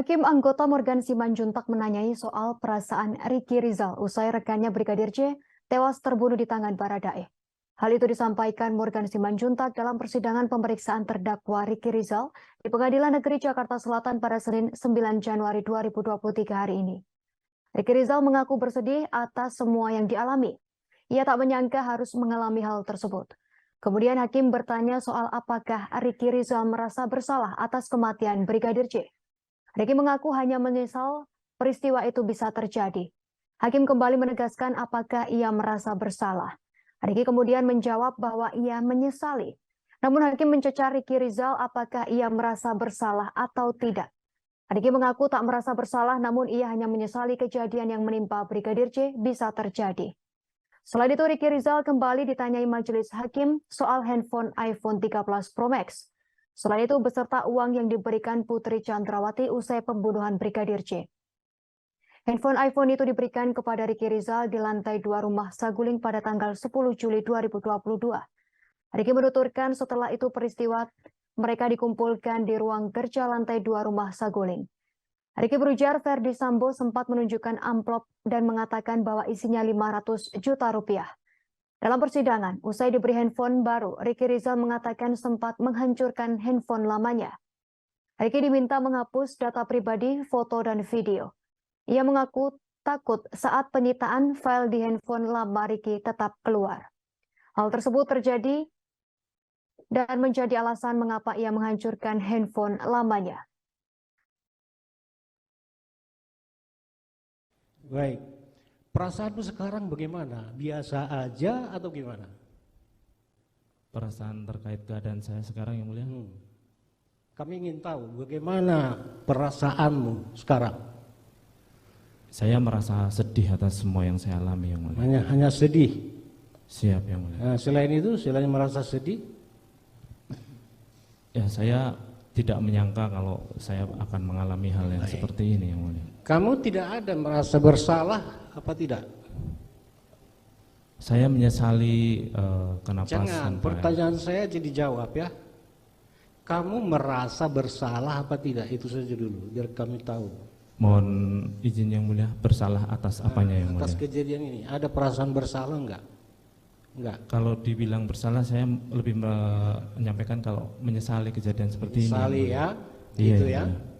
Hakim anggota Morgan Simanjuntak menanyai soal perasaan Ricky Rizal usai rekannya Brigadir J tewas terbunuh di tangan Baradae. Hal itu disampaikan Morgan Simanjuntak dalam persidangan pemeriksaan terdakwa Ricky Rizal di Pengadilan Negeri Jakarta Selatan pada Senin 9 Januari 2023 hari ini. Ricky Rizal mengaku bersedih atas semua yang dialami. Ia tak menyangka harus mengalami hal tersebut. Kemudian hakim bertanya soal apakah Ricky Rizal merasa bersalah atas kematian Brigadir J. Ricky mengaku hanya menyesal peristiwa itu bisa terjadi. Hakim kembali menegaskan apakah ia merasa bersalah. Ricky kemudian menjawab bahwa ia menyesali. Namun hakim mencecar Ricky Rizal apakah ia merasa bersalah atau tidak. Ricky mengaku tak merasa bersalah namun ia hanya menyesali kejadian yang menimpa Brigadir J bisa terjadi. Selain itu Ricky Rizal kembali ditanyai majelis hakim soal handphone iPhone 13 Pro Max. Selain itu beserta uang yang diberikan Putri Chandrawati usai pembunuhan Brigadir J. Handphone iPhone itu diberikan kepada Ricky Rizal di lantai 2 rumah Saguling pada tanggal 10 Juli 2022. Ricky menuturkan setelah itu peristiwa mereka dikumpulkan di ruang kerja lantai 2 rumah Saguling. Ricky berujar Verdi Sambo sempat menunjukkan amplop dan mengatakan bahwa isinya 500 juta rupiah. Dalam persidangan, usai diberi handphone baru, Ricky Rizal mengatakan sempat menghancurkan handphone lamanya. Ricky diminta menghapus data pribadi, foto, dan video. Ia mengaku takut saat penyitaan file di handphone lama Ricky tetap keluar. Hal tersebut terjadi dan menjadi alasan mengapa ia menghancurkan handphone lamanya. Baik, perasaanmu sekarang bagaimana? Biasa aja atau gimana? Perasaan terkait keadaan saya sekarang yang mulia. Kami ingin tahu bagaimana perasaanmu sekarang. Saya merasa sedih atas semua yang saya alami yang mulia. Hanya sedih. Siap yang mulia. Nah, selain itu, selain merasa sedih, Ya saya tidak menyangka kalau saya akan mengalami hal yang seperti ini yang mulia. kamu tidak ada merasa bersalah apa tidak? Saya menyesali kenapa Jangan, pertanyaan saya jadi jawab ya. Kamu merasa bersalah apa tidak? Itu saja dulu, biar kami tahu. Mohon izin yang mulia, bersalah atas apanya yang mulia? Atas kejadian ini, ada perasaan bersalah enggak? Enggak. Kalau dibilang bersalah, saya lebih menyampaikan kalau menyesali kejadian seperti ini. Menyesali ya, Iya, gitu iya, ya. iya.